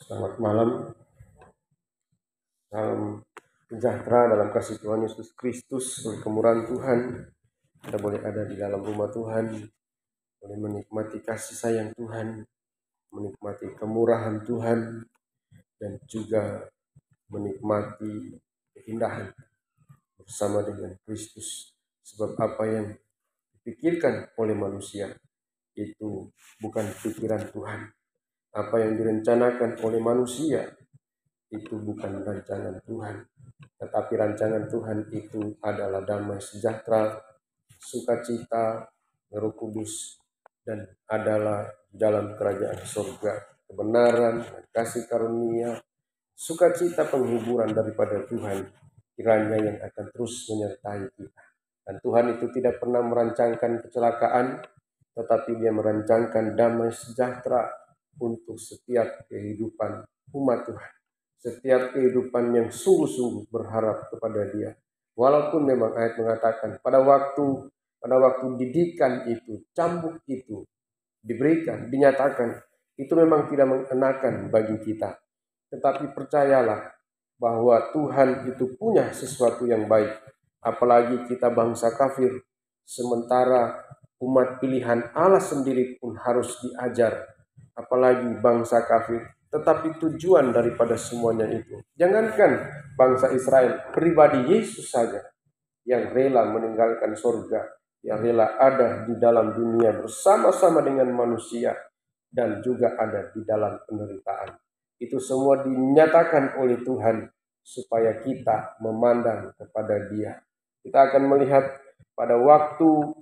Selamat malam, salam sejahtera dalam kasih Tuhan Yesus Kristus. Oleh kemurahan Tuhan, kita boleh ada di dalam rumah Tuhan, boleh menikmati kasih sayang Tuhan, menikmati kemurahan Tuhan, dan juga menikmati keindahan bersama dengan Kristus. Sebab apa yang dipikirkan oleh manusia itu bukan pikiran Tuhan. Apa yang direncanakan oleh manusia itu bukan rancangan Tuhan. Tetapi rancangan Tuhan itu adalah damai sejahtera, sukacita, Roh Kudus, dan adalah dalam kerajaan surga, kebenaran, dan kasih karunia, sukacita penghiburan daripada Tuhan, kiranya yang akan terus menyertai kita. Dan Tuhan itu tidak pernah merancangkan kecelakaan, tetapi Dia merancangkan damai sejahtera untuk setiap kehidupan umat Tuhan. Setiap kehidupan yang sungguh-sungguh berharap kepada Dia. Walaupun memang ayat mengatakan pada waktu didikan itu, cambuk itu diberikan, dinyatakan, itu memang tidak mengenakan bagi kita. Tetapi percayalah bahwa Tuhan itu punya sesuatu yang baik. Apalagi kita bangsa kafir, sementara umat pilihan Allah sendiri pun harus diajar. Apalagi bangsa kafir. Tetapi tujuan daripada semuanya itu, jangankan bangsa Israel, pribadi Yesus saja yang rela meninggalkan surga, yang rela ada di dalam dunia bersama-sama dengan manusia, dan juga ada di dalam penderitaan. Itu semua dinyatakan oleh Tuhan supaya kita memandang kepada Dia. Kita akan melihat pada waktu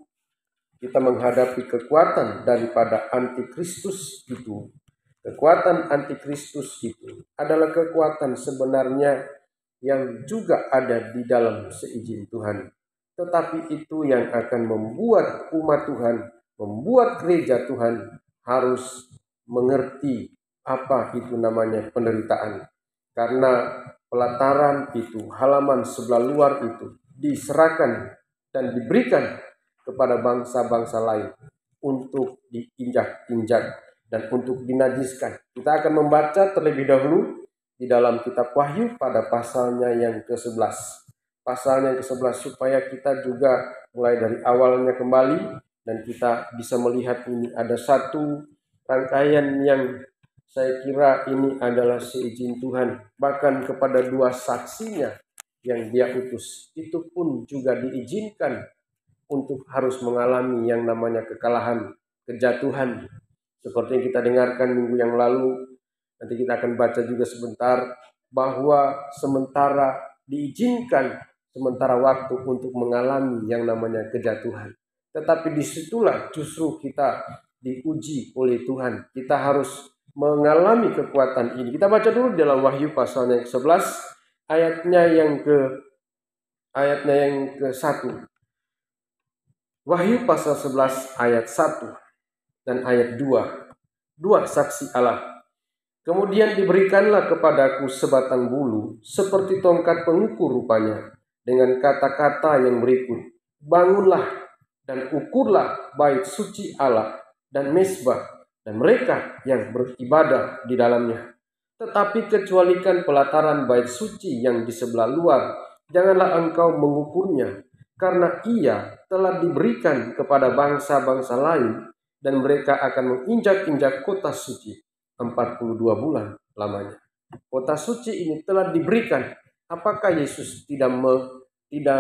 kita menghadapi kekuatan daripada antikristus itu. Kekuatan antikristus itu adalah kekuatan sebenarnya yang juga ada di dalam seizin Tuhan. Tetapi itu yang akan membuat umat Tuhan, membuat gereja Tuhan harus mengerti apa itu namanya penderitaan. Karena pelataran itu, halaman sebelah luar itu diserahkan dan diberikan kepada bangsa-bangsa lain untuk diinjak-injak dan untuk dinajiskan. Kita akan membaca terlebih dahulu di dalam kitab Wahyu pada pasalnya yang ke-11. Pasalnya yang ke-11 supaya kita juga mulai dari awalnya kembali dan kita bisa melihat ini ada satu rangkaian yang saya kira ini adalah seizin Tuhan. Bahkan kepada dua saksinya yang Dia utus, itu pun juga diizinkan untuk harus mengalami yang namanya kekalahan, kejatuhan. Seperti yang kita dengarkan minggu yang lalu, nanti kita akan baca juga sebentar, bahwa sementara diizinkan sementara waktu untuk mengalami yang namanya kejatuhan. Tetapi disitulah justru kita diuji oleh Tuhan. Kita harus mengalami kekuatan ini. Kita baca dulu dalam Wahyu pasalnya yang ke-11, ayatnya yang ke-1. Wahyu pasal 11 ayat 1 dan ayat 2. Dua saksi Allah. Kemudian diberikanlah kepadaku sebatang bulu seperti tongkat pengukur rupanya, dengan kata-kata yang berikut: bangunlah dan ukurlah bait suci Allah dan mezbah dan mereka yang beribadah di dalamnya. Tetapi kecualikan pelataran bait suci yang di sebelah luar, janganlah engkau mengukurnya, karena ia telah diberikan kepada bangsa-bangsa lain, dan mereka akan menginjak-injak kota suci 42 bulan lamanya. Kota suci ini telah diberikan. Apakah Yesus tidak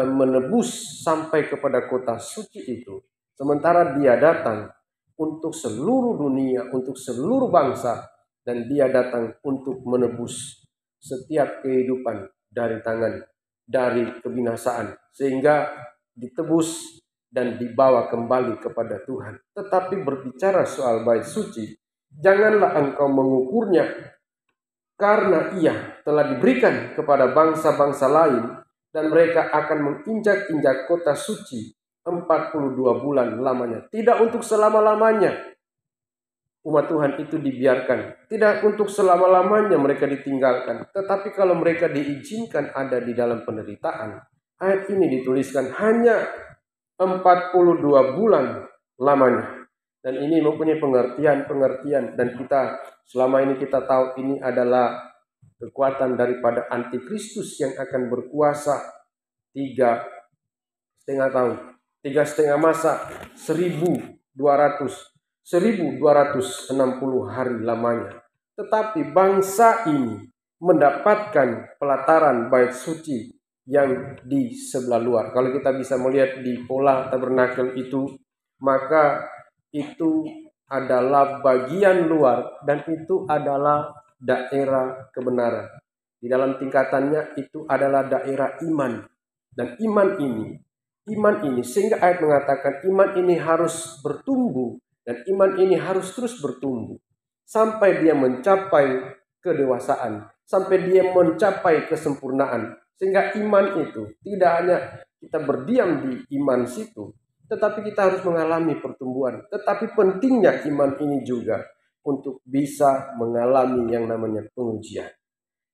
menebus sampai kepada kota suci itu? Sementara Dia datang untuk seluruh dunia, untuk seluruh bangsa, dan Dia datang untuk menebus setiap kehidupan dari kebinasaan, sehingga ditebus dan dibawa kembali kepada Tuhan. Tetapi berbicara soal bait suci, janganlah engkau mengukurnya, karena ia telah diberikan kepada bangsa-bangsa lain, dan mereka akan menginjak-injak kota suci 42 bulan lamanya. Tidak untuk selama-lamanya umat Tuhan itu dibiarkan. Tidak untuk selama-lamanya mereka ditinggalkan. Tetapi kalau mereka diizinkan ada di dalam penderitaan, ayat ini dituliskan hanya 42 bulan lamanya. Dan ini mempunyai pengertian-pengertian, dan kita selama ini kita tahu ini adalah kekuatan daripada antikristus yang akan berkuasa 3,5 tahun, 3,5 masa, 1260 hari lamanya. Tetapi bangsa ini mendapatkan pelataran bait suci yang di sebelah luar. Kalau kita bisa melihat di pola tabernakel itu, maka itu adalah bagian luar dan itu adalah daerah kebenaran. Di dalam tingkatannya itu adalah daerah iman. Dan iman ini sehingga ayat mengatakan iman ini harus bertumbuh dan iman ini harus terus bertumbuh sampai dia mencapai kedewasaan, sampai dia mencapai kesempurnaan. Sehingga iman itu tidak hanya kita berdiam di iman situ, tetapi kita harus mengalami pertumbuhan. Tetapi pentingnya iman ini juga untuk bisa mengalami yang namanya pengujian.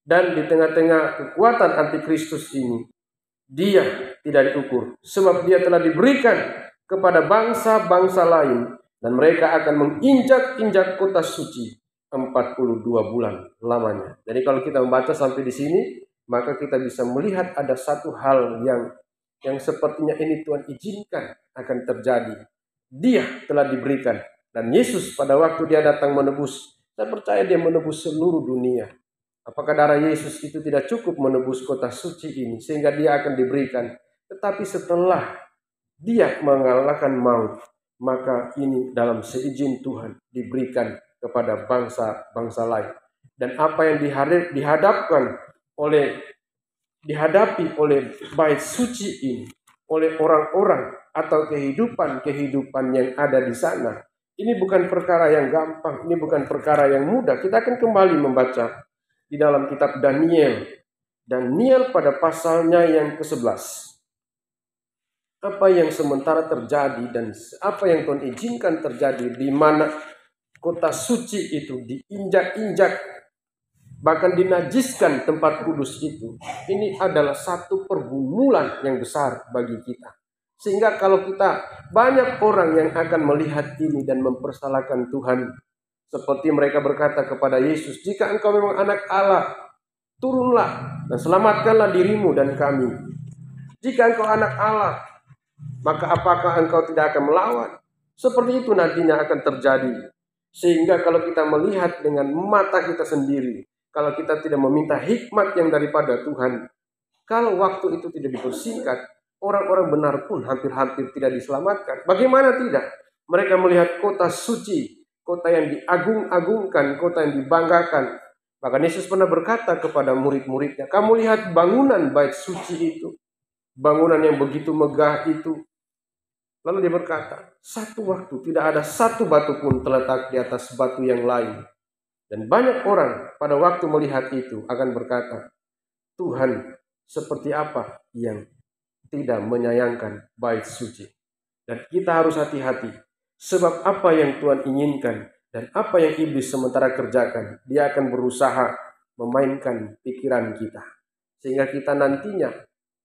Dan di tengah-tengah kekuatan antikristus ini, dia tidak diukur, sebab dia telah diberikan kepada bangsa-bangsa lain, dan mereka akan menginjak-injak kota suci 42 bulan lamanya. Jadi kalau kita membaca sampai di sini, maka kita bisa melihat ada satu hal yang sepertinya ini Tuhan izinkan akan terjadi. Dia telah diberikan, dan Yesus pada waktu dia datang menebus, saya percaya dia menebus seluruh dunia. Apakah darah Yesus itu tidak cukup menebus kota suci ini sehingga dia akan diberikan? Tetapi setelah dia mengalahkan maut, maka ini dalam seizin Tuhan diberikan kepada bangsa-bangsa lain. Dan apa yang dihadapi oleh bait suci ini, oleh orang-orang atau kehidupan yang ada di sana, ini bukan perkara yang gampang, ini bukan perkara yang mudah. Kita akan kembali membaca di dalam kitab Daniel pada pasalnya yang ke-11. Apa yang sementara terjadi dan apa yang Tuhan izinkan terjadi, di mana kota suci itu diinjak-injak, bahkan dinajiskan tempat kudus itu. Ini adalah satu pergumulan yang besar bagi kita. Sehingga kalau kita, banyak orang yang akan melihat ini dan mempersalahkan Tuhan. Seperti mereka berkata kepada Yesus, jika engkau memang anak Allah, turunlah dan selamatkanlah dirimu dan kami. Jika engkau anak Allah, maka apakah engkau tidak akan melawan? Seperti itu nantinya akan terjadi. Sehingga kalau kita melihat dengan mata kita sendiri, kalau kita tidak meminta hikmat yang daripada Tuhan, kalau waktu itu tidak dipersingkat, orang-orang benar pun hampir-hampir tidak diselamatkan. Bagaimana tidak? Mereka melihat kota suci, kota yang diagung-agungkan, kota yang dibanggakan. Bahkan Yesus pernah berkata kepada murid-muridnya, kamu lihat bangunan bait suci itu, bangunan yang begitu megah itu. Lalu dia berkata, satu waktu tidak ada satu batu pun terletak di atas batu yang lain. Dan banyak orang pada waktu melihat itu akan berkata, Tuhan seperti apa yang tidak menyayangkan bait suci. Dan kita harus hati-hati. Sebab apa yang Tuhan inginkan dan apa yang iblis sementara kerjakan, dia akan berusaha memainkan pikiran kita. Sehingga kita nantinya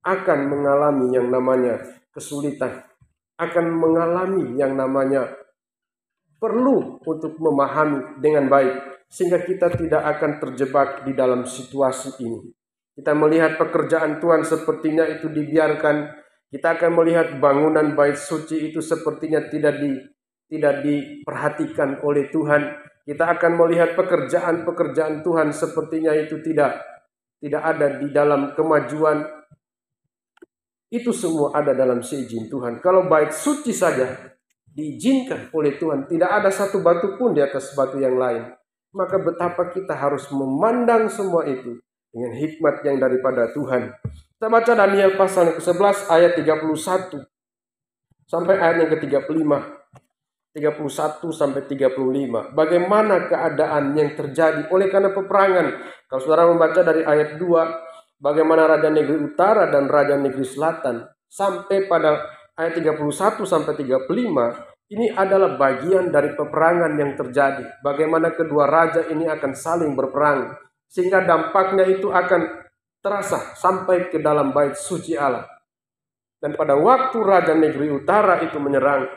akan mengalami yang namanya kesulitan. Akan mengalami yang namanya perlu untuk memahami dengan baik. Sehingga kita tidak akan terjebak di dalam situasi ini. Kita melihat pekerjaan Tuhan sepertinya itu dibiarkan. Kita akan melihat bangunan bait suci itu sepertinya tidak diperhatikan oleh Tuhan. Kita akan melihat pekerjaan Tuhan sepertinya itu tidak ada di dalam kemajuan. Itu semua ada dalam seizin Tuhan. Kalau bait suci saja diizinkan oleh Tuhan, tidak ada satu batu pun di atas batu yang lain, maka betapa kita harus memandang semua itu dengan hikmat yang daripada Tuhan. Kita baca Daniel pasal yang ke-11 ayat 31 sampai ayat yang ke-35. 31 sampai 35. Bagaimana keadaan yang terjadi oleh karena peperangan. Kalau saudara membaca dari ayat 2, bagaimana Raja Negeri Utara dan Raja Negeri Selatan, sampai pada ayat 31 sampai 35, ini adalah bagian dari peperangan yang terjadi. Bagaimana kedua raja ini akan saling berperang, sehingga dampaknya itu akan terasa sampai ke dalam bait suci Allah. Dan pada waktu Raja Negeri Utara itu menyerang,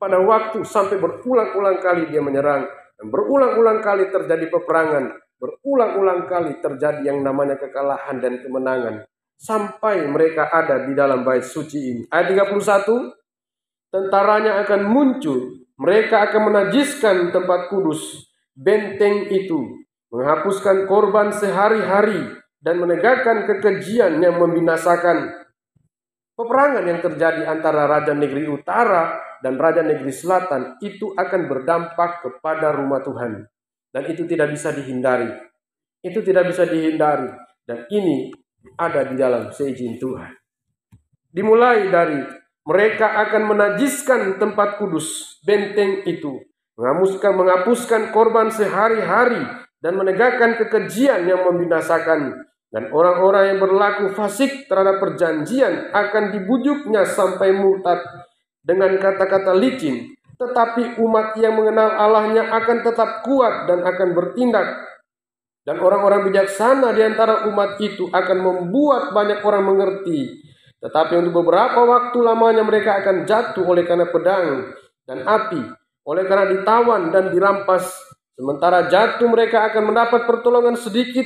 pada waktu sampai berulang-ulang kali dia menyerang. Dan berulang-ulang kali terjadi peperangan. Berulang-ulang kali terjadi yang namanya kekalahan dan kemenangan. Sampai mereka ada di dalam bait suci ini. Ayat 31, tentaranya akan muncul. Mereka akan menajiskan tempat kudus, benteng itu, menghapuskan korban sehari-hari, dan menegakkan kekejian yang membinasakan. Peperangan yang terjadi antara Raja Negeri Utara dan Raja Negeri Selatan itu akan berdampak kepada rumah Tuhan. Dan itu tidak bisa dihindari. Itu tidak bisa dihindari. Dan ini ada di dalam seizin Tuhan. Dimulai dari mereka akan menajiskan tempat kudus, benteng itu, menghapuskan korban sehari-hari, dan menegakkan kekejian yang membinasakan. Dan orang-orang yang berlaku fasik terhadap perjanjian akan dibujuknya sampai murtad dengan kata-kata licin. Tetapi umat yang mengenal Allahnya akan tetap kuat dan akan bertindak. Dan orang-orang bijaksana di antara umat itu akan membuat banyak orang mengerti. Tetapi untuk beberapa waktu lamanya mereka akan jatuh oleh karena pedang dan api, oleh karena ditawan dan dirampas. Sementara jatuh mereka akan mendapat pertolongan sedikit,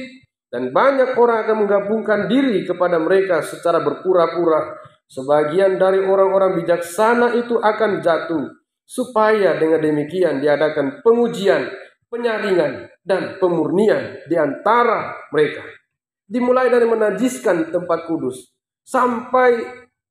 dan banyak orang akan menggabungkan diri kepada mereka secara berpura-pura. Sebagian dari orang-orang bijaksana itu akan jatuh, supaya dengan demikian diadakan pengujian, penyaringan, dan pemurnian di antara mereka. Dimulai dari menajiskan tempat kudus, sampai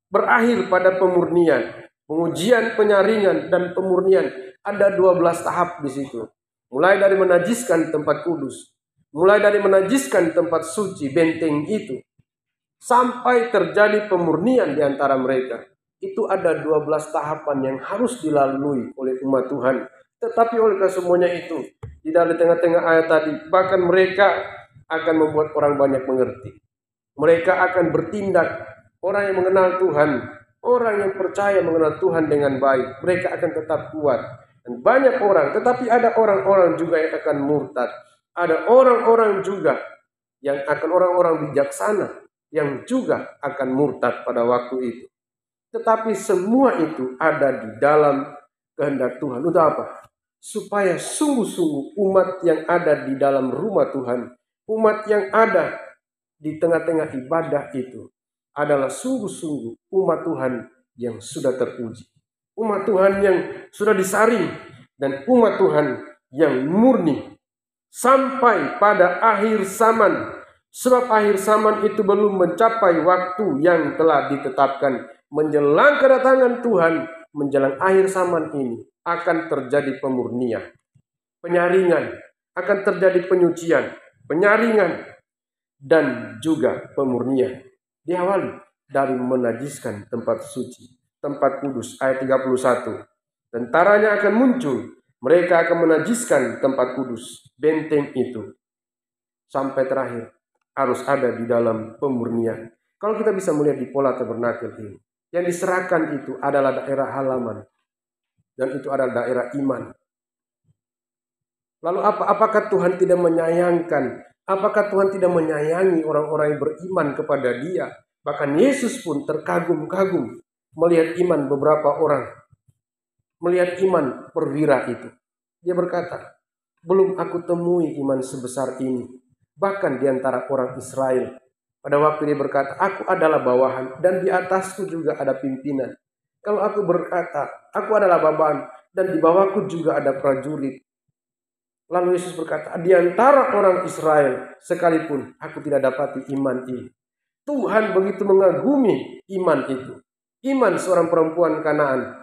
berakhir pada pemurnian, pengujian, penyaringan, dan pemurnian. Ada 12 tahap di situ. Mulai dari menajiskan tempat kudus, mulai dari menajiskan tempat suci, benteng itu, sampai terjadi pemurnian di antara mereka. Itu ada 12 tahapan yang harus dilalui oleh umat Tuhan. Tetapi oleh kesemuanya itu, di dalam tengah-tengah ayat tadi, bahkan mereka akan membuat orang banyak mengerti. Mereka akan bertindak. Orang yang mengenal Tuhan, orang yang percaya mengenal Tuhan dengan baik, mereka akan tetap kuat. Dan banyak orang, tetapi ada orang-orang juga yang akan murtad. Ada orang-orang juga yang akan orang-orang bijaksana yang juga akan murtad pada waktu itu. Tetapi semua itu ada di dalam kehendak Tuhan. Untuk apa? Supaya sungguh-sungguh umat yang ada di dalam rumah Tuhan, umat yang ada di tengah-tengah ibadah itu adalah sungguh-sungguh umat Tuhan yang sudah terpuji. Umat Tuhan yang sudah disaring, dan umat Tuhan yang murni sampai pada akhir zaman. Sebab akhir zaman itu belum mencapai waktu yang telah ditetapkan. Menjelang kedatangan Tuhan, menjelang akhir zaman ini, akan terjadi pemurnian, penyaringan, akan terjadi penyucian, penyaringan, dan juga pemurnian. Diawali dari menajiskan tempat suci, tempat kudus. Ayat 31. Tentaranya akan muncul, mereka akan menajiskan tempat kudus, benteng itu. Sampai terakhir harus ada di dalam pemurnian. Kalau kita bisa melihat di pola tabernakel ini, yang diserahkan itu adalah daerah halaman, dan itu adalah daerah iman. Lalu apakah Tuhan tidak menyayangkan? Apakah Tuhan tidak menyayangi orang-orang yang beriman kepada Dia? Bahkan Yesus pun terkagum-kagum melihat iman beberapa orang, melihat iman perwira itu. Dia berkata, belum aku temui iman sebesar ini, bahkan di antara orang Israel. Pada waktu dia berkata, aku adalah bawahan dan di atasku juga ada pimpinan. Kalau aku berkata, aku adalah bawahan dan di bawahku juga ada prajurit. Lalu Yesus berkata, di antara orang Israel sekalipun aku tidak dapati iman ini. Tuhan begitu mengagumi iman itu. Iman seorang perempuan Kanaan.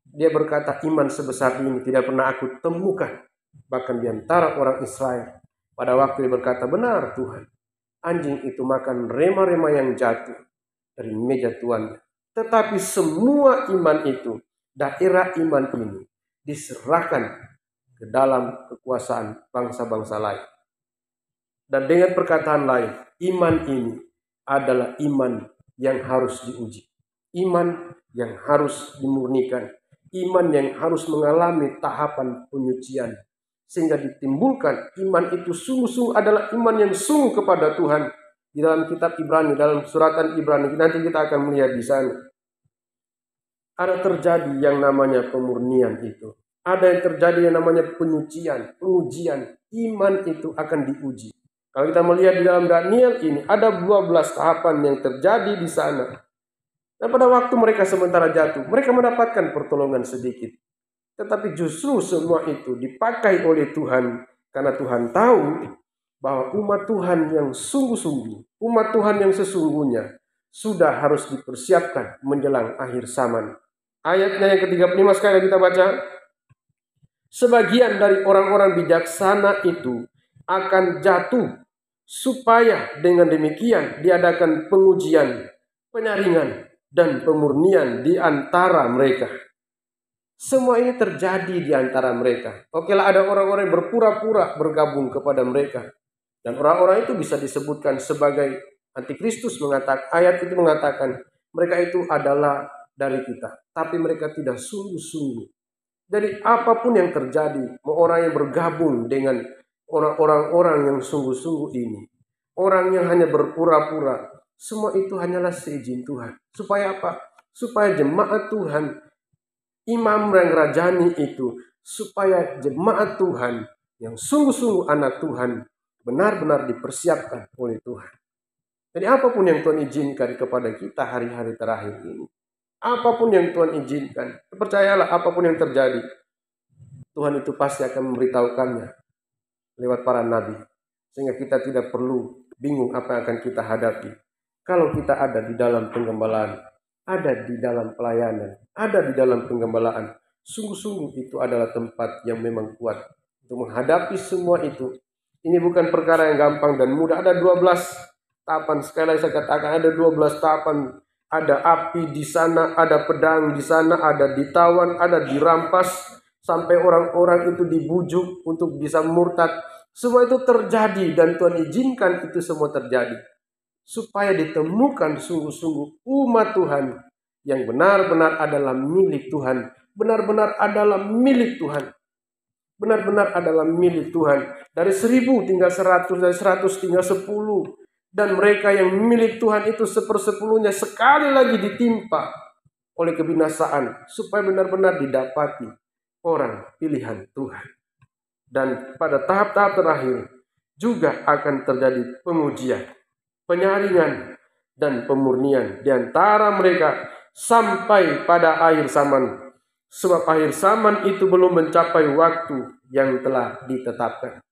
Dia berkata, iman sebesar ini tidak pernah aku temukan. Bahkan di antara orang Israel. Pada waktu dia berkata, benar Tuhan. Anjing itu makan rema-rema yang jatuh dari meja tuannya. Tetapi semua iman itu, daerah iman ini, diserahkan ke dalam kekuasaan bangsa-bangsa lain. Dan dengan perkataan lain, iman ini adalah iman yang harus diuji. Iman yang harus dimurnikan. Iman yang harus mengalami tahapan penyucian. Sehingga ditimbulkan iman itu sungguh-sungguh adalah iman yang sungguh kepada Tuhan. Di dalam kitab Ibrani, dalam suratan Ibrani, nanti kita akan melihat di sana. ada terjadi yang namanya pemurnian itu. Ada yang terjadi yang namanya penyucian, pengujian. Iman itu akan diuji. Kalau kita melihat di dalam Daniel ini, ada 12 tahapan yang terjadi di sana. Dan pada waktu mereka sementara jatuh, mereka mendapatkan pertolongan sedikit. Tetapi justru semua itu dipakai oleh Tuhan. Karena Tuhan tahu bahwa umat Tuhan yang sungguh-sungguh, umat Tuhan yang sesungguhnya, sudah harus dipersiapkan menjelang akhir zaman. Ayatnya yang ke-35 sekali kita baca. Sebagian dari orang-orang bijaksana itu akan jatuh, supaya dengan demikian diadakan pengujian, penyaringan, dan pemurnian di antara mereka. Semua ini terjadi di antara mereka. Okelah, ada orang-orang yang berpura-pura bergabung kepada mereka. Dan orang-orang itu bisa disebutkan sebagai antikristus. Ayat itu mengatakan mereka itu adalah dari kita, tapi mereka tidak sungguh-sungguh. Jadi apapun yang terjadi, mau orang yang bergabung dengan orang-orang yang sungguh-sungguh ini, orang yang hanya berpura-pura, semua itu hanyalah seizin Tuhan. Supaya apa? Supaya jemaat Tuhan, imam yang rajani itu, supaya jemaat Tuhan yang sungguh-sungguh anak Tuhan benar-benar dipersiapkan oleh Tuhan. Jadi apapun yang Tuhan izinkan kepada kita hari-hari terakhir ini, apapun yang Tuhan izinkan, percayalah apapun yang terjadi, Tuhan itu pasti akan memberitahukannya lewat para nabi. Sehingga kita tidak perlu bingung apa yang akan kita hadapi. Kalau kita ada di dalam penggembalaan, ada di dalam pelayanan, ada di dalam penggembalaan, sungguh-sungguh itu adalah tempat yang memang kuat untuk menghadapi semua itu. Ini bukan perkara yang gampang dan mudah. Ada 12 tahapan. Sekali lagi saya katakan ada 12 tahapan. Ada api di sana, ada pedang di sana, ada ditawan, ada dirampas. Sampai orang-orang itu dibujuk untuk bisa murtad. Semua itu terjadi dan Tuhan izinkan itu semua terjadi. Supaya ditemukan sungguh-sungguh umat Tuhan yang benar-benar adalah milik Tuhan. Benar-benar adalah milik Tuhan. Benar-benar adalah milik Tuhan. Dari 1000 tinggal 100, dari 100 tinggal 10. Dan mereka yang milik Tuhan itu 1/10-nya sekali lagi ditimpa oleh kebinasaan. Supaya benar-benar didapati orang pilihan Tuhan. Dan pada tahap-tahap terakhir juga akan terjadi pengujian, penyaringan, dan pemurnian di antara mereka sampai pada akhir zaman. Sebab akhir zaman itu belum mencapai waktu yang telah ditetapkan.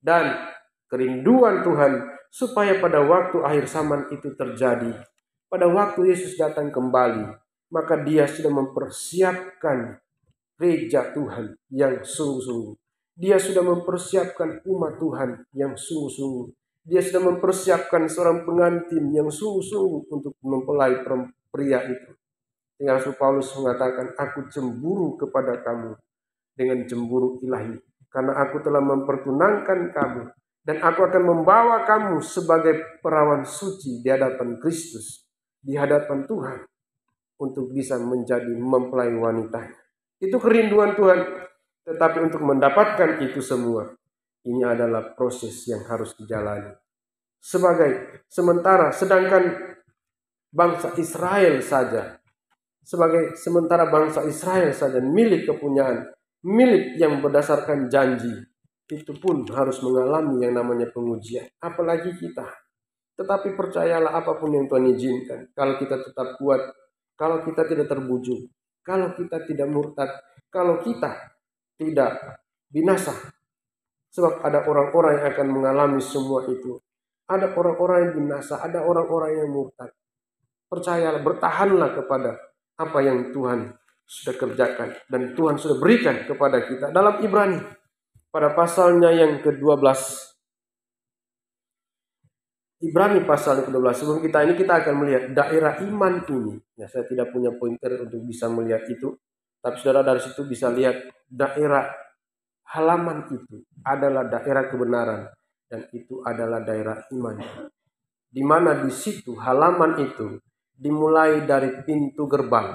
Dan kerinduan Tuhan supaya pada waktu akhir zaman itu terjadi, pada waktu Yesus datang kembali, maka Dia sudah mempersiapkan gereja Tuhan yang sungguh-sungguh. Dia sudah mempersiapkan umat Tuhan yang sungguh-sungguh. Dia sudah mempersiapkan seorang pengantin yang sungguh-sungguh untuk mempelai pria itu. Tinggal Rasul Paulus mengatakan, aku cemburu kepada kamu dengan cemburu ilahi. Karena aku telah mempertunangkan kamu. Dan aku akan membawa kamu sebagai perawan suci di hadapan Kristus. Di hadapan Tuhan. Untuk bisa menjadi mempelai wanitanya. Itu kerinduan Tuhan. Tetapi untuk mendapatkan itu semua, ini adalah proses yang harus dijalani. Sedangkan bangsa Israel saja, sementara bangsa Israel saja milik kepunyaan, milik yang berdasarkan janji, itu pun harus mengalami yang namanya pengujian. Apalagi kita. Tetapi percayalah apapun yang Tuhan izinkan, kalau kita tetap kuat, kalau kita tidak terbujuk, kalau kita tidak murtad, kalau kita tidak binasa. Sebab ada orang-orang yang akan mengalami semua itu. Ada orang-orang yang binasa, ada orang-orang yang murtad. Percayalah, bertahanlah kepada apa yang Tuhan sudah kerjakan. Dan Tuhan sudah berikan kepada kita. Dalam Ibrani, pada pasalnya yang ke-12. Ibrani pasal yang ke-12. Sebelum kita akan melihat daerah iman ini. Ya, saya tidak punya pointer untuk bisa melihat itu. Tapi saudara dari situ bisa lihat daerah halaman itu adalah daerah kebenaran. Dan itu adalah daerah iman. Di mana di situ halaman itu dimulai dari pintu gerbang.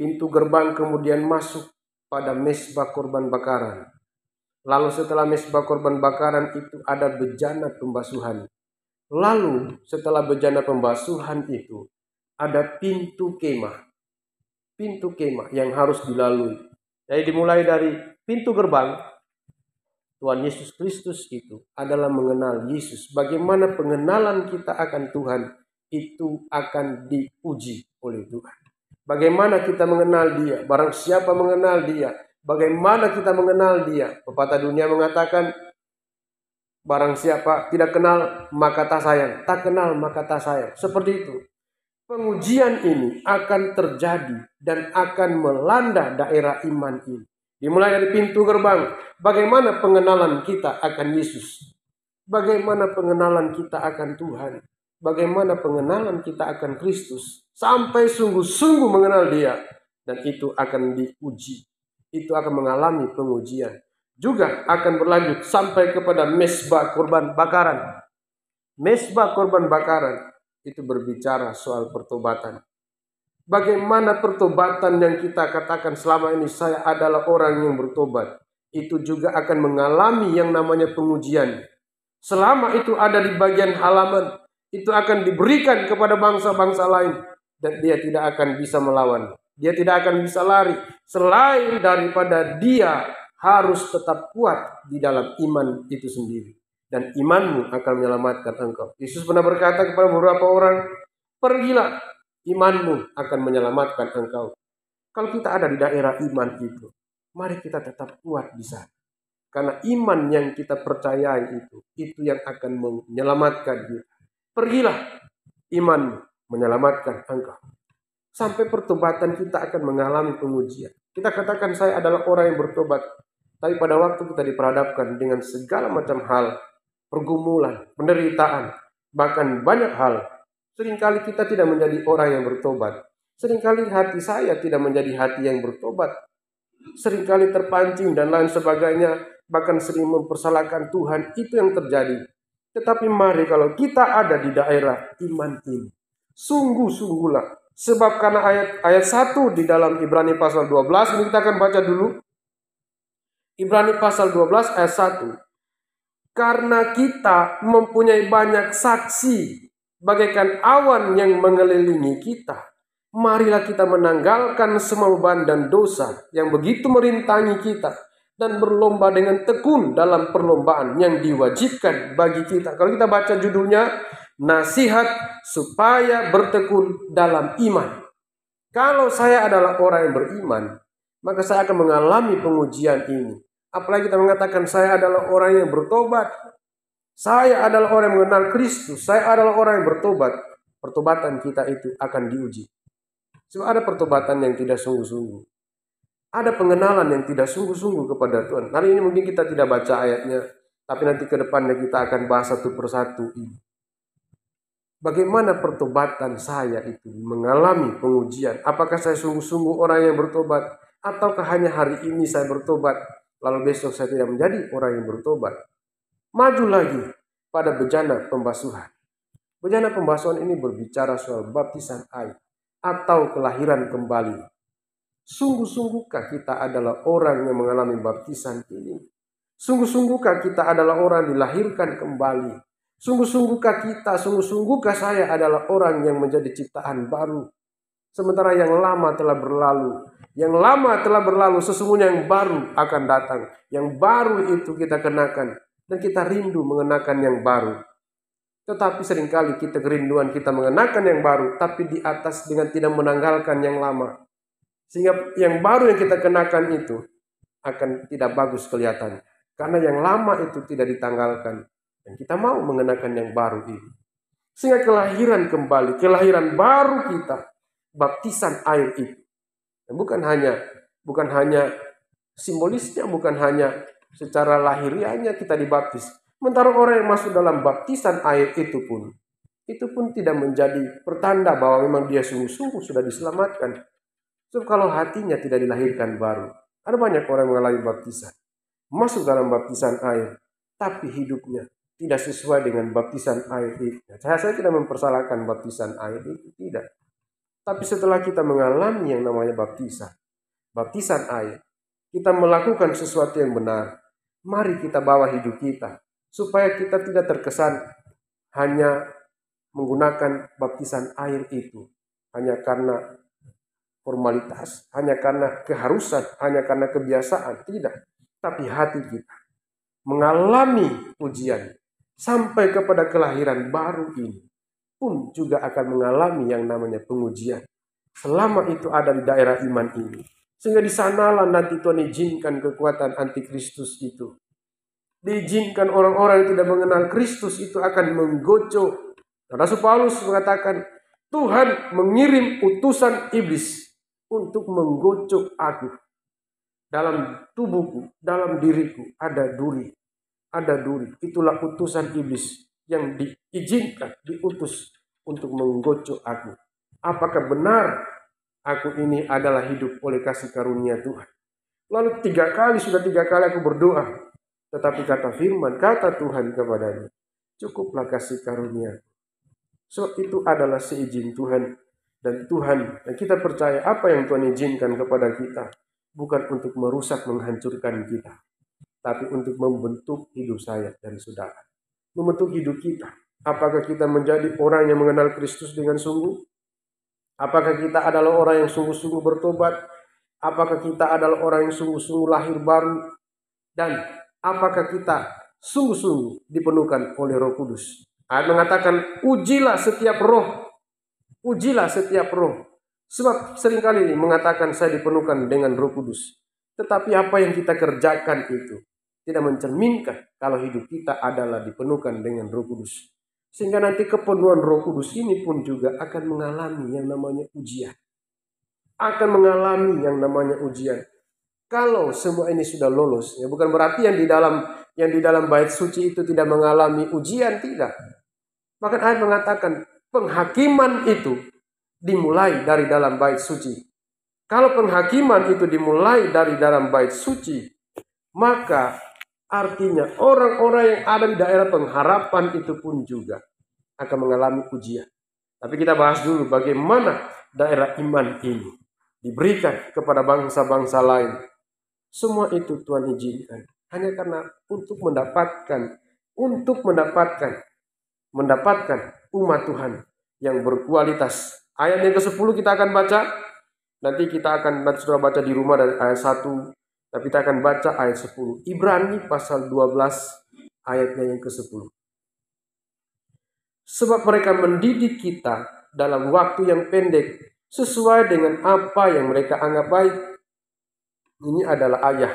Pintu gerbang kemudian masuk pada mezbah korban bakaran. Lalu setelah mezbah korban bakaran itu ada bejana pembasuhan. Lalu setelah bejana pembasuhan itu ada pintu kemah. pintu kemah yang harus dilalui. Jadi dimulai dari pintu gerbang, Tuhan Yesus Kristus itu adalah mengenal Yesus. Bagaimana pengenalan kita akan Tuhan itu akan diuji oleh Tuhan. Bagaimana kita mengenal Dia? Barang siapa mengenal Dia? Bagaimana kita mengenal Dia? Pepatah dunia mengatakan, barang siapa tidak kenal maka tak sayang, tak kenal maka tak sayang. Seperti itu. Pengujian ini akan terjadi dan akan melanda daerah iman ini. Dimulai dari pintu gerbang. Bagaimana pengenalan kita akan Yesus? Bagaimana pengenalan kita akan Tuhan? Bagaimana pengenalan kita akan Kristus? Sampai sungguh-sungguh mengenal Dia. Dan itu akan diuji. Itu akan mengalami pengujian. Juga akan berlanjut sampai kepada mezbah korban bakaran. Mezbah korban bakaran itu berbicara soal pertobatan. Bagaimana pertobatan yang kita katakan selama ini saya adalah orang yang bertobat. Itu juga akan mengalami yang namanya pengujian. Selama itu ada di bagian halaman, itu akan diberikan kepada bangsa-bangsa lain. Dan dia tidak akan bisa melawan. Dia tidak akan bisa lari. Selain daripada dia harus tetap kuat di dalam iman itu sendiri. Dan imanmu akan menyelamatkan engkau. Yesus pernah berkata kepada beberapa orang, pergilah, imanmu akan menyelamatkan engkau. Kalau kita ada di daerah iman itu, mari kita tetap kuat di sana. Karena iman yang kita percayai itu yang akan menyelamatkan kita. Pergilah, imanmu menyelamatkan engkau. Sampai pertobatan kita akan mengalami pengujian. Kita katakan saya adalah orang yang bertobat. Tapi pada waktu kita diperhadapkan dengan segala macam hal, pergumulan, penderitaan, bahkan banyak hal, seringkali kita tidak menjadi orang yang bertobat. Seringkali hati saya tidak menjadi hati yang bertobat. Seringkali terpancing dan lain sebagainya, bahkan sering mempersalahkan Tuhan. Itu yang terjadi. Tetapi mari kalau kita ada di daerah iman ini, sungguh-sungguhlah. Sebab karena ayat 1 di dalam Ibrani pasal 12, ini kita akan baca dulu. Ibrani pasal 12 ayat 1. Karena kita mempunyai banyak saksi bagaikan awan yang mengelilingi kita, marilah kita menanggalkan semua beban dan dosa yang begitu merintangi kita dan berlomba dengan tekun dalam perlombaan yang diwajibkan bagi kita. Kalau kita baca judulnya, nasihat supaya bertekun dalam iman. Kalau saya adalah orang yang beriman, maka saya akan mengalami pengujian ini. Apalagi kita mengatakan saya adalah orang yang bertobat. Saya adalah orang yang mengenal Kristus. Saya adalah orang yang bertobat. Pertobatan kita itu akan diuji. Sebab ada pertobatan yang tidak sungguh-sungguh. Ada pengenalan yang tidak sungguh-sungguh kepada Tuhan. Hari ini mungkin kita tidak baca ayatnya. Tapi nanti ke depannya kita akan bahas satu persatu ini. Bagaimana pertobatan saya itu mengalami pengujian? Apakah saya sungguh-sungguh orang yang bertobat? Ataukah hanya hari ini saya bertobat, lalu besok saya tidak menjadi orang yang bertobat? Maju lagi pada bejana pembasuhan. Bejana pembasuhan ini berbicara soal baptisan air atau kelahiran kembali. Sungguh-sungguhkah kita adalah orang yang mengalami baptisan ini? Sungguh-sungguhkah kita adalah orang yang dilahirkan kembali? Sungguh-sungguhkah saya adalah orang yang menjadi ciptaan baru? Sementara yang lama telah berlalu. Yang lama telah berlalu, sesungguhnya yang baru akan datang. Yang baru itu kita kenakan. Dan kita rindu mengenakan yang baru. Tetapi seringkali kita kerinduan kita mengenakan yang baru, tapi di atas dengan tidak menanggalkan yang lama. Sehingga yang baru yang kita kenakan itu akan tidak bagus kelihatan. Karena yang lama itu tidak ditanggalkan. Dan kita mau mengenakan yang baru ini. Sehingga kelahiran kembali, kelahiran baru kita, baptisan air itu. Dan bukan hanya simbolisnya, bukan hanya secara lahiriahnya kita dibaptis. Sementara orang yang masuk dalam baptisan air itu pun tidak menjadi pertanda bahwa memang dia sungguh-sungguh sudah diselamatkan. So, kalau hatinya tidak dilahirkan baru, ada banyak orang yang mengalami baptisan, masuk dalam baptisan air, tapi hidupnya tidak sesuai dengan baptisan air itu. Saya tidak mempersalahkan baptisan air itu, tidak. Tapi setelah kita mengalami yang namanya baptisan air, kita melakukan sesuatu yang benar. Mari kita bawa hidup kita, supaya kita tidak terkesan hanya menggunakan baptisan air itu hanya karena formalitas, hanya karena keharusan, hanya karena kebiasaan. Tidak. Tapi hati kita mengalami ujian sampai kepada kelahiran baru ini pun juga akan mengalami yang namanya pengujian. Selama itu ada di daerah iman ini. Sehingga di sanalah nanti Tuhan izinkan kekuatan antikristus itu. Diizinkan orang-orang yang tidak mengenal Kristus itu akan menggocok. Rasul Paulus mengatakan, Tuhan mengirim utusan iblis untuk menggocok aku. Dalam tubuhku, dalam diriku ada duri. Ada duri. Itulah utusan iblis yang diizinkan, diutus untuk menggocok aku. Apakah benar aku ini adalah hidup oleh kasih karunia Tuhan? Lalu 3 kali aku berdoa. Tetapi kata firman, kata Tuhan kepadanya, cukuplah kasih karunia. So itu adalah seizin Tuhan. Dan kita percaya apa yang Tuhan izinkan kepada kita. Bukan untuk merusak, menghancurkan kita. Tapi untuk membentuk hidup saya dan saudara. Membentuk hidup kita. Apakah kita menjadi orang yang mengenal Kristus dengan sungguh? Apakah kita adalah orang yang sungguh-sungguh bertobat? Apakah kita adalah orang yang sungguh-sungguh lahir baru? Dan apakah kita sungguh-sungguh dipenuhkan oleh Roh Kudus? Ayat mengatakan, ujilah setiap roh. Ujilah setiap roh. Sebab seringkali mengatakan saya dipenuhkan dengan Roh Kudus. Tetapi apa yang kita kerjakan itu tidak mencerminkan kalau hidup kita adalah dipenuhkan dengan Roh Kudus. Sehingga nanti kepenuhan Roh Kudus ini pun juga akan mengalami yang namanya ujian. Akan mengalami yang namanya ujian. Kalau semua ini sudah lolos, ya bukan berarti yang di dalam bait suci itu tidak mengalami ujian, tidak. Bahkan ayat mengatakan penghakiman itu dimulai dari dalam bait suci. Kalau penghakiman itu dimulai dari dalam bait suci, maka artinya orang-orang yang ada di daerah pengharapan itu pun juga akan mengalami ujian. Tapi kita bahas dulu bagaimana daerah iman ini diberikan kepada bangsa-bangsa lain. Semua itu Tuhan izinkan hanya karena untuk mendapatkan umat Tuhan yang berkualitas. Ayat yang ke-10 kita akan baca. Nanti sudah baca di rumah dari ayat 1. Tapi kita akan baca ayat 10. Ibrani pasal 12 ayatnya yang ke-10. Sebab mereka mendidik kita dalam waktu yang pendek sesuai dengan apa yang mereka anggap baik. Ini adalah ayah.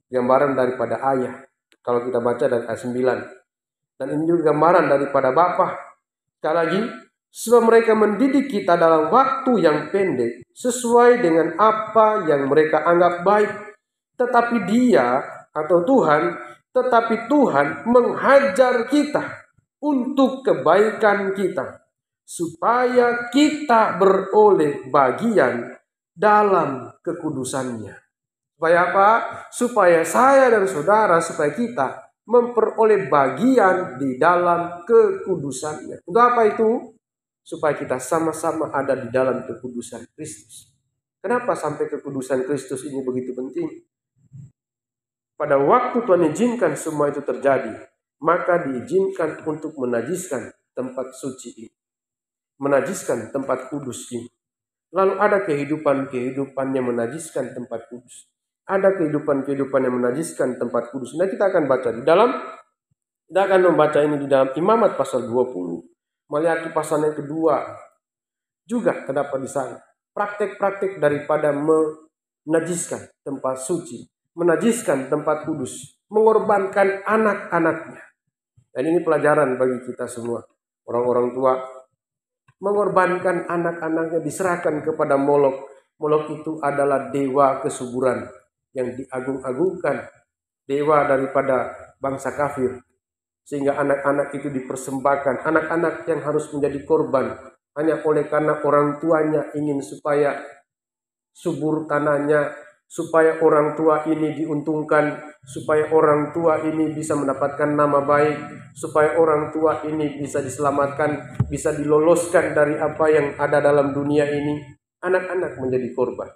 Gambaran daripada ayah. Kalau kita baca dari ayat 9. Dan ini juga gambaran daripada Bapa. Sekali lagi. Sebab mereka mendidik kita dalam waktu yang pendek sesuai dengan apa yang mereka anggap baik. Tetapi Tuhan menghajar kita untuk kebaikan kita. Supaya kita beroleh bagian dalam kekudusannya. Supaya apa? Supaya saya dan saudara, supaya kita memperoleh bagian di dalam kekudusannya. Untuk apa itu? Supaya kita sama-sama ada di dalam kekudusan Kristus. Kenapa sampai kekudusan Kristus ini begitu penting? Pada waktu Tuhan izinkan semua itu terjadi, maka diizinkan untuk menajiskan tempat suci ini. Menajiskan tempat kudus ini. Lalu ada kehidupan yang menajiskan tempat kudus. Ada kehidupan yang menajiskan tempat kudus. Nah kita akan baca kita akan membaca ini di dalam Imamat pasal 20. Maliaki pasal yang kedua juga terdapat di sana. Praktek-praktek daripada menajiskan tempat suci, menajiskan tempat kudus, mengorbankan anak-anaknya. Dan ini pelajaran bagi kita semua. Orang-orang tua mengorbankan anak-anaknya, diserahkan kepada Molok. Molok itu adalah dewa kesuburan yang diagung-agungkan, dewa daripada bangsa kafir. Sehingga anak-anak itu dipersembahkan. Anak-anak yang harus menjadi korban. Hanya oleh karena orang tuanya ingin supaya subur tanahnya. Supaya orang tua ini diuntungkan. Supaya orang tua ini bisa mendapatkan nama baik. Supaya orang tua ini bisa diselamatkan. Bisa diloloskan dari apa yang ada dalam dunia ini. Anak-anak menjadi korban.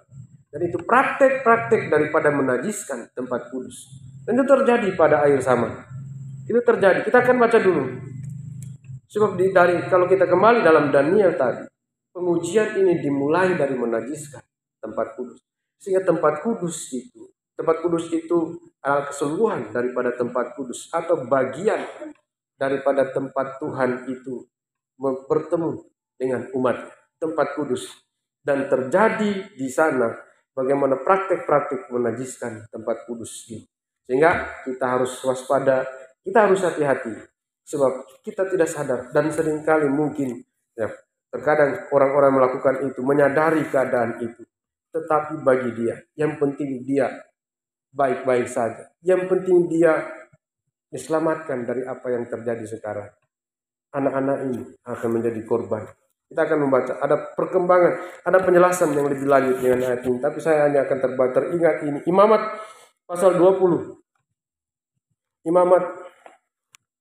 Dan itu praktek-praktek daripada menajiskan tempat kudus. Dan itu terjadi pada air Sama. Itu terjadi. Kita akan baca dulu. Sebab kalau kita kembali dalam Daniel tadi, pengujian ini dimulai dari menajiskan. tempat kudus. Sehingga tempat kudus itu adalah keseluruhan daripada tempat kudus atau bagian daripada tempat Tuhan itu bertemu dengan umat, tempat kudus. Dan terjadi di sana bagaimana praktek-praktek menajiskan tempat kudus ini. Sehingga kita harus waspada, kita harus hati-hati. Sebab kita tidak sadar dan seringkali mungkin ya, terkadang orang-orang melakukan itu, menyadari keadaan itu. Tetapi bagi dia, yang penting dia baik-baik saja. Yang penting dia diselamatkan dari apa yang terjadi sekarang. Anak-anak ini akan menjadi korban. Kita akan membaca, ada perkembangan, ada penjelasan yang lebih lanjut dengan ayat ini. Tapi saya hanya akan teringat ini. Imamat pasal 20. Imamat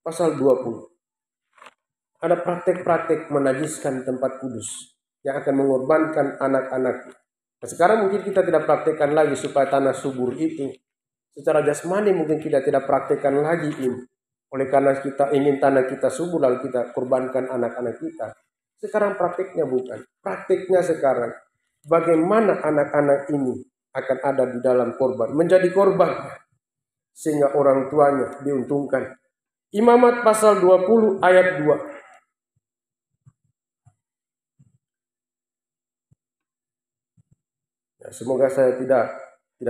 pasal 20. Ada praktek-praktek menajiskan tempat kudus yang akan mengorbankan anak-anak. Nah, sekarang mungkin kita tidak praktekkan lagi supaya tanah subur itu. Secara jasmani mungkin kita tidak praktekkan lagi ini. Oleh karena kita ingin tanah kita subur lalu kita korbankan anak-anak kita. Sekarang prakteknya bukan. Prakteknya sekarang bagaimana anak-anak ini akan ada di dalam korban. Menjadi korban. Sehingga orang tuanya diuntungkan. Imamat pasal 20 ayat 2. Ya, semoga saya tidak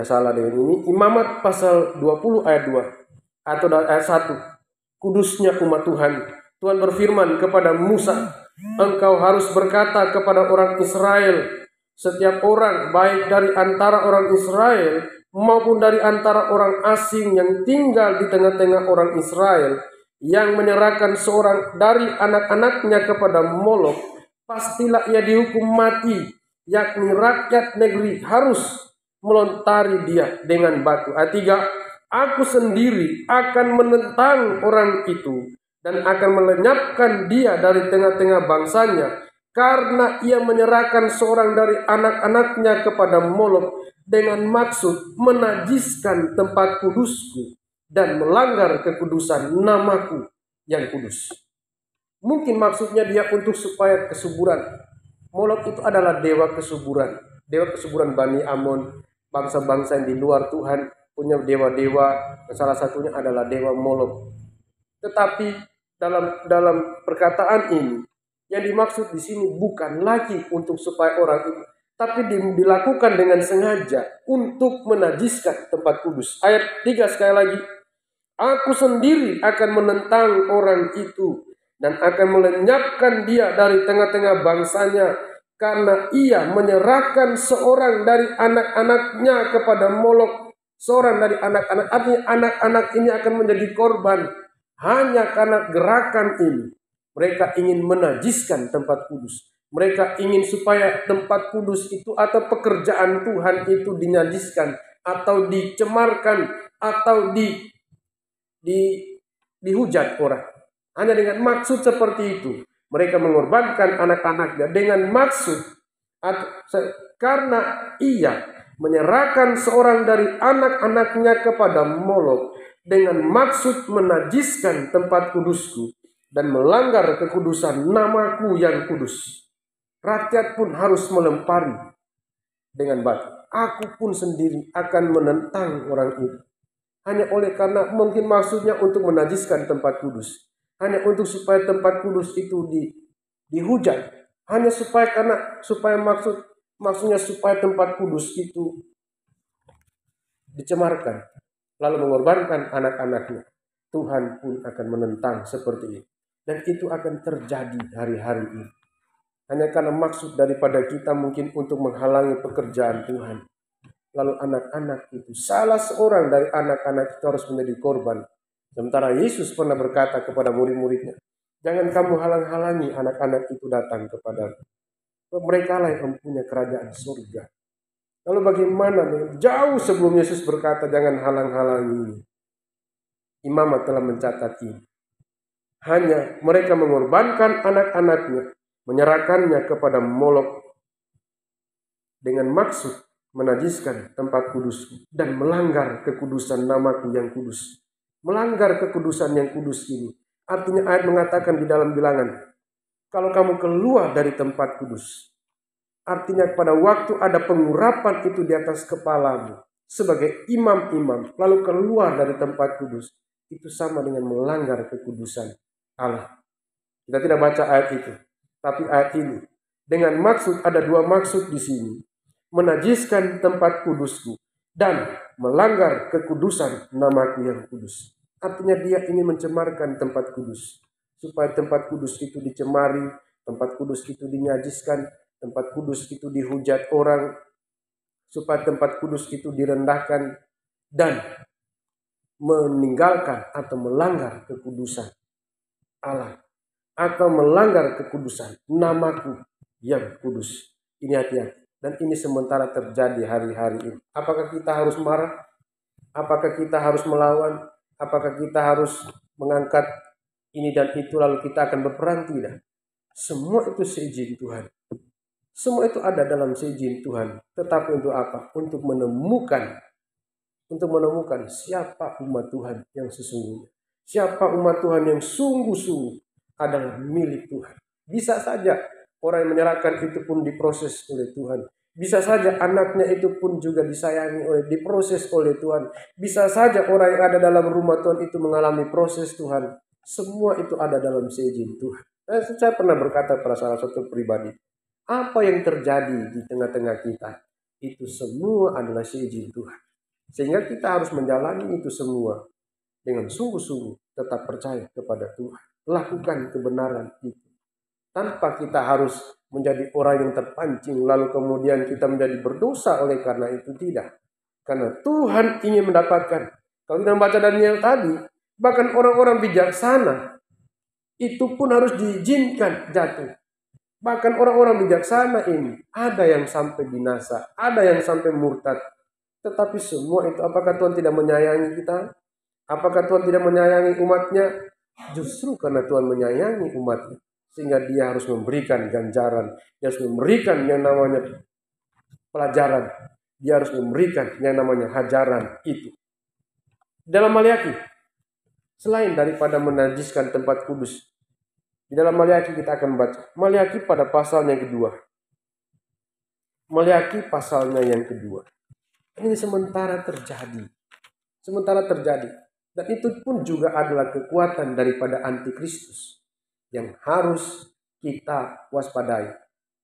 salah dengan ini. Imamat pasal 20 ayat 2 atau ayat 1. Kudusnya umat Tuhan. Tuhan berfirman kepada Musa, engkau harus berkata kepada orang Israel, setiap orang baik dari antara orang Israel maupun dari antara orang asing yang tinggal di tengah-tengah orang Israel, yang menyerahkan seorang dari anak-anaknya kepada Molok, pastilah ia dihukum mati, yakni rakyat negeri harus melontari dia dengan batu. Ayat 3, aku sendiri akan menentang orang itu dan akan melenyapkan dia dari tengah-tengah bangsanya, karena ia menyerahkan seorang dari anak-anaknya kepada Molok dengan maksud menajiskan tempat kudusku dan melanggar kekudusan namaku yang kudus. Mungkin maksudnya dia untuk supaya kesuburan. Molok itu adalah dewa kesuburan. Dewa kesuburan Bani Amon, bangsa-bangsa yang di luar Tuhan punya dewa-dewa, salah satunya adalah dewa Molok. Tetapi dalam perkataan ini yang dimaksud di sini bukan lagi untuk supaya orang itu, tapi dilakukan dengan sengaja untuk menajiskan tempat kudus. Ayat 3 sekali lagi, aku sendiri akan menentang orang itu dan akan melenyapkan dia dari tengah-tengah bangsanya, karena ia menyerahkan seorang dari anak-anaknya kepada Molok. Seorang dari anak-anak, artinya anak-anak ini akan menjadi korban hanya karena gerakan ini. Mereka ingin menajiskan tempat kudus. Mereka ingin supaya tempat kudus itu atau pekerjaan Tuhan itu dinajiskan atau dicemarkan atau dihujat orang. Hanya dengan maksud seperti itu. Mereka mengorbankan anak-anaknya dengan maksud karena ia menyerahkan seorang dari anak-anaknya kepada Molok dengan maksud menajiskan tempat kudusku dan melanggar kekudusan namaku yang kudus. Rakyat pun harus melempari dengan batu. Aku pun sendiri akan menentang orang itu. Hanya oleh karena mungkin maksudnya untuk menajiskan tempat kudus. Hanya untuk supaya tempat kudus itu dihujat. Hanya supaya maksudnya supaya tempat kudus itu dicemarkan, lalu mengorbankan anak-anaknya. Tuhan pun akan menentang seperti ini. Dan itu akan terjadi hari-hari ini. Hanya karena maksud daripada kita mungkin untuk menghalangi pekerjaan Tuhan. Lalu anak-anak itu, salah seorang dari anak-anak itu harus menjadi korban. Sementara Yesus pernah berkata kepada murid-muridnya, jangan kamu halang-halangi anak-anak itu datang kepadaku. Mereka lah yang mempunyai kerajaan surga. Lalu bagaimana? Jauh sebelum Yesus berkata jangan halang-halangi, Imamat telah mencatat ini. Hanya mereka mengorbankan anak-anaknya, menyerahkannya kepada Molok dengan maksud menajiskan tempat kudus dan melanggar kekudusan namaku yang kudus. Melanggar kekudusan yang kudus ini. Artinya ayat mengatakan di dalam bilangan, kalau kamu keluar dari tempat kudus, Artinya pada waktu ada pengurapan itu di atas kepalamu sebagai imam-imam, lalu keluar dari tempat kudus, itu sama dengan melanggar kekudusan Allah. Kita tidak baca ayat itu, tapi ayat ini dengan maksud, ada dua maksud di sini. Menajiskan tempat kudusku dan melanggar kekudusan namaku yang kudus. Artinya dia ingin mencemarkan tempat kudus. Supaya tempat kudus itu dicemari, tempat kudus itu dinajiskan, tempat kudus itu dihujat orang, supaya tempat kudus itu direndahkan dan meninggalkan atau melanggar kekudusan Allah, atau melanggar kekudusan namaku yang kudus. Ini hati-hati. Dan ini sementara terjadi hari-hari ini. Apakah kita harus marah? Apakah kita harus melawan? Apakah kita harus mengangkat ini dan itu lalu kita akan berperang? Tidak. Semua itu seizin Tuhan. Semua itu ada dalam seizin Tuhan. Tetapi untuk apa? Untuk menemukan siapa umat Tuhan yang sesungguhnya. Siapa umat Tuhan yang sungguh-sungguh adalah milik Tuhan. Bisa saja orang yang menyerahkan itu pun diproses oleh Tuhan. Bisa saja anaknya itu pun juga disayangi diproses oleh Tuhan. Bisa saja orang yang ada dalam rumah Tuhan itu mengalami proses Tuhan. Semua itu ada dalam seizin Tuhan. Saya pernah berkata pada salah satu pribadi, apa yang terjadi di tengah-tengah kita, itu semua adalah seizin Tuhan. Sehingga kita harus menjalani itu semua dengan sungguh-sungguh tetap percaya kepada Tuhan. Lakukan kebenaran itu. Tanpa kita harus menjadi orang yang terpancing lalu kemudian kita menjadi berdosa oleh karena itu, tidak. Karena Tuhan ingin mendapatkan. Kalau kita membaca Daniel tadi, bahkan orang-orang bijaksana itu pun harus diizinkan jatuh. Bahkan orang-orang bijaksana ini ada yang sampai binasa, ada yang sampai murtad. Tetapi semua itu, apakah Tuhan tidak menyayangi kita? Apakah Tuhan tidak menyayangi umatnya? Justru karena Tuhan menyayangi umatnya, sehingga dia harus memberikan ganjaran. Dia harus memberikan yang namanya pelajaran. Dia harus memberikan yang namanya hajaran itu. Dalam Maliaki, selain daripada menajiskan tempat kudus, di dalam Maliaki kita akan baca. Maliaki pada pasalnya yang kedua. Maliaki pasalnya yang kedua. Ini sementara terjadi. Sementara terjadi. Dan itu pun juga adalah kekuatan daripada antikristus yang harus kita waspadai.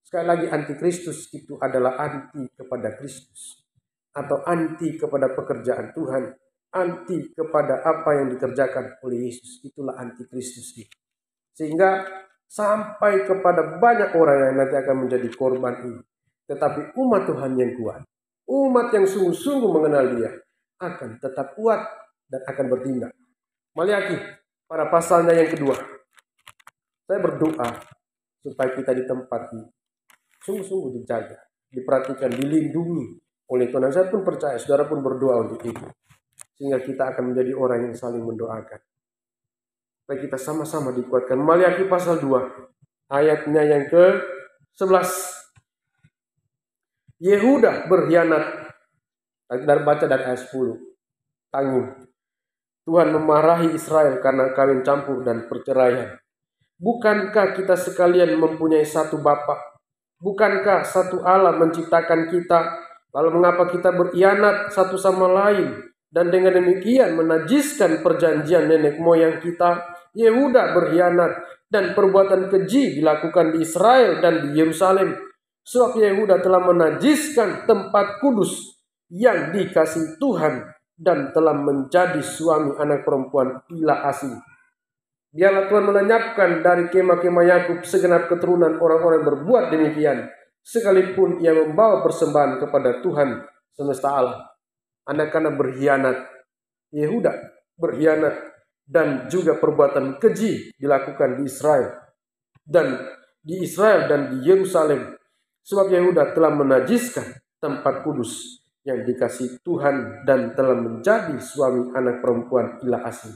Sekali lagi, antikristus itu adalah anti kepada Kristus, atau anti kepada pekerjaan Tuhan, anti kepada apa yang dikerjakan oleh Yesus. Itulah antikristus itu. Sehingga sampai kepada banyak orang yang nanti akan menjadi korban ini. Tetapi umat Tuhan yang kuat, umat yang sungguh-sungguh mengenal Dia, akan tetap kuat dan akan bertindak. Maliaki pada pasalnya yang kedua. Saya berdoa supaya kita di tempat ini sungguh-sungguh dijaga, diperhatikan, dilindungi oleh Tuhan. Saya pun percaya, saudara pun berdoa untuk itu. Sehingga kita akan menjadi orang yang saling mendoakan. Supaya kita sama-sama dikuatkan. Maliaki pasal 2, ayatnya yang ke-11. Yehuda berkhianat. Kita baca dari ayat 10. Tanggung. Tuhan memarahi Israel karena kawin campur dan perceraian. Bukankah kita sekalian mempunyai satu Bapa? Bukankah satu Allah menciptakan kita? Lalu mengapa kita berkhianat satu sama lain? Dan dengan demikian menajiskan perjanjian nenek moyang kita. Yehuda berkhianat dan perbuatan keji dilakukan di Israel dan di Yerusalem. Sebab Yehuda telah menajiskan tempat kudus yang dikasihi Tuhan dan telah menjadi suami anak perempuan ilah asing. Biarlah Tuhan melenyapkan dari kemah-kemah Yakub segenap keturunan orang-orang yang berbuat demikian, sekalipun ia membawa persembahan kepada Tuhan semesta alam. Anak-anak berkhianat, Yehuda berkhianat, dan juga perbuatan keji dilakukan di Israel dan di Yerusalem. Sebab Yehuda telah menajiskan tempat kudus yang dikasihi Tuhan dan telah menjadi suami anak perempuan ilah asing.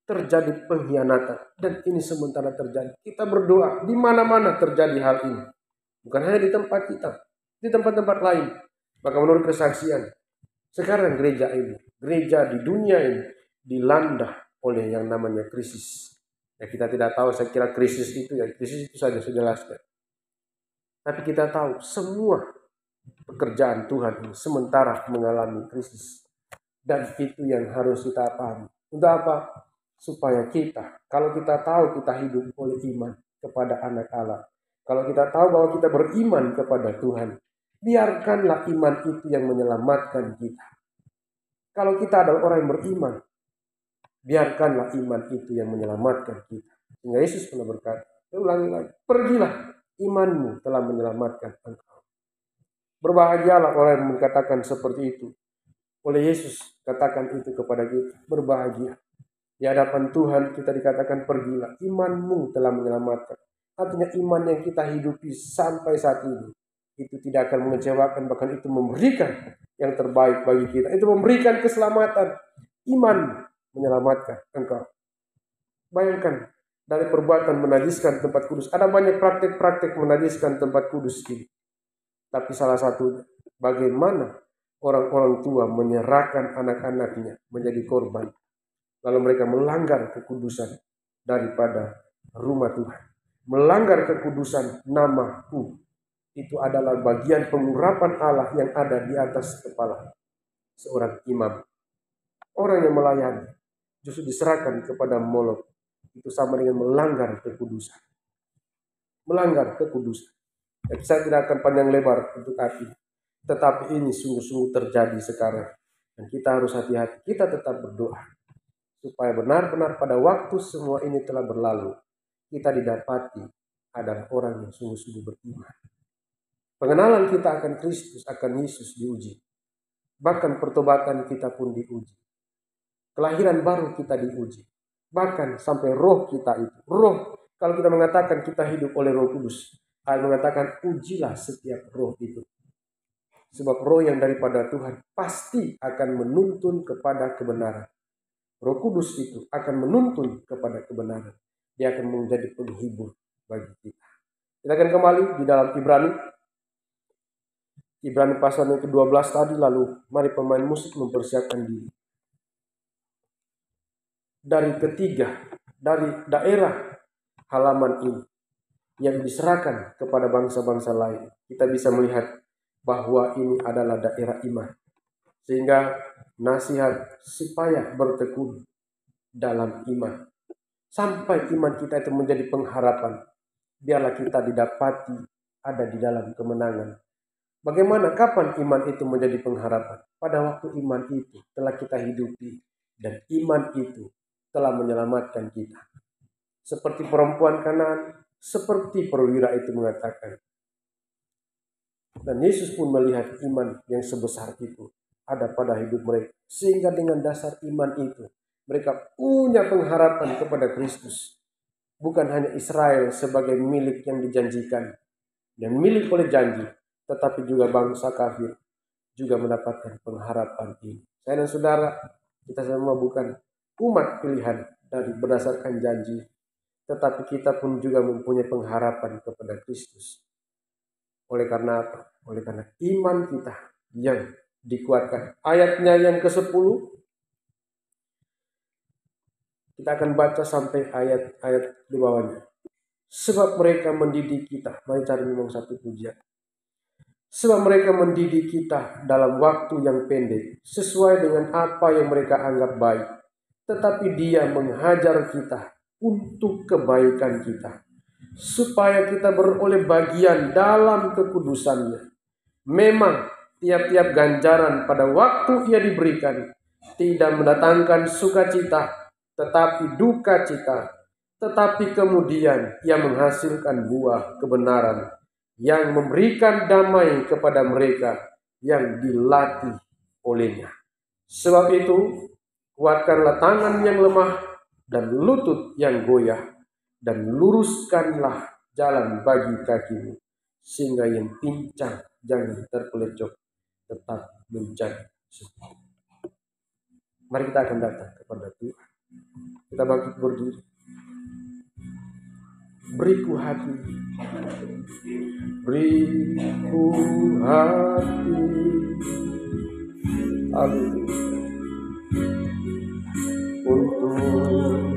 Terjadi pengkhianatan, dan ini sementara terjadi. Kita berdoa, di mana-mana terjadi hal ini. Bukan hanya di tempat kita, di tempat-tempat lain. Maka menurut kesaksian, sekarang gereja di dunia ini dilanda oleh yang namanya krisis. Ya, kita tidak tahu, saya kira krisis itu saja saya jelaskan. Tapi kita tahu semua pekerjaan Tuhan ini sementara mengalami krisis. Dan itu yang harus kita pahami. Untuk apa? Supaya kita, kalau kita tahu kita hidup oleh iman kepada anak Allah, kalau kita tahu bahwa kita beriman kepada Tuhan, biarkanlah iman itu yang menyelamatkan kita. Kalau kita adalah orang yang beriman, biarkanlah iman itu yang menyelamatkan kita. Sehingga Yesus pernah berkata, ulangi lagi, pergilah, imanmu telah menyelamatkan engkau. Berbahagialah orang yang mengatakan seperti itu. Oleh Yesus katakan itu kepada kita, berbahagia. Di hadapan Tuhan kita dikatakan pergilah, imanmu telah menyelamatkan. Artinya iman yang kita hidupi sampai saat ini, itu tidak akan mengecewakan, bahkan itu memberikan yang terbaik bagi kita. Itu memberikan keselamatan. Iman menyelamatkan engkau. Bayangkan, dari perbuatan menajiskan tempat kudus. Ada banyak praktek-praktek menajiskan tempat kudus ini. Tapi salah satunya, bagaimana orang-orang tua menyerahkan anak-anaknya menjadi korban. Lalu mereka melanggar kekudusan daripada rumah Tuhan. Melanggar kekudusan namaku. Itu adalah bagian pengurapan Allah yang ada di atas kepala seorang imam. Orang yang melayani justru diserahkan kepada Molok. Itu sama dengan melanggar kekudusan. Melanggar kekudusan. Dan saya tidak akan panjang lebar untuk hati. Tetapi ini sungguh-sungguh terjadi sekarang. Dan kita harus hati-hati. Kita tetap berdoa. Supaya benar-benar pada waktu semua ini telah berlalu, kita didapati adalah orang yang sungguh-sungguh beriman. Pengenalan kita akan Kristus, akan Yesus diuji. Bahkan pertobatan kita pun diuji. Kelahiran baru kita diuji. Bahkan sampai roh kita itu. Roh, kalau kita mengatakan kita hidup oleh Roh Kudus, ayat mengatakan ujilah setiap roh itu. Sebab roh yang daripada Tuhan pasti akan menuntun kepada kebenaran. Roh Kudus itu akan menuntun kepada kebenaran. Dia akan menjadi penghibur bagi kita. Kita akan kembali di dalam Ibrani. Ibrani pasal yang ke-12 tadi, lalu mari pemain musik mempersiapkan diri. Dari ketiga, dari daerah halaman ini yang diserahkan kepada bangsa-bangsa lain, kita bisa melihat bahwa ini adalah daerah iman. Sehingga nasihat supaya bertekun dalam iman. Sampai iman kita itu menjadi pengharapan. Biarlah kita didapati ada di dalam kemenangan. Bagaimana, kapan iman itu menjadi pengharapan? Pada waktu iman itu telah kita hidupi. Dan iman itu telah menyelamatkan kita. Seperti perempuan Kanaan, seperti perwira itu mengatakan. Dan Yesus pun melihat iman yang sebesar itu ada pada hidup mereka. Sehingga dengan dasar iman itu, mereka punya pengharapan kepada Kristus. Bukan hanya Israel sebagai milik yang dijanjikan dan milik oleh janji, tetapi juga bangsa kafir juga mendapatkan pengharapan ini. Saya dan saudara, kita semua bukan umat pilihan dari berdasarkan janji, tetapi kita pun juga mempunyai pengharapan kepada Kristus. Oleh karena apa? Oleh karena iman kita yang dikuatkan. Ayatnya yang ke-10, kita akan baca sampai ayat-ayat di bawahnya. Sebab mereka mendidik kita. Mari cari memang satu pujian. Sebab mereka mendidik kita dalam waktu yang pendek, sesuai dengan apa yang mereka anggap baik. Tetapi Dia menghajar kita untuk kebaikan kita, supaya kita beroleh bagian dalam kekudusannya. Memang tiap-tiap ganjaran pada waktu ia diberikan tidak mendatangkan sukacita, tetapi duka cita. Tetapi kemudian ia menghasilkan buah kebenaran yang memberikan damai kepada mereka yang dilatih olehnya. Sebab itu, kuatkanlah tangan yang lemah dan lutut yang goyah, dan luruskanlah jalan bagi kakimu, sehingga yang pincang jangan terpelecok, tetap menjadi setia. Mari kita akan datang kepada Tuhan. Kita bangkit berdiri. Beriku hati, beriku hati, untuk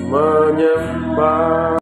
menyembah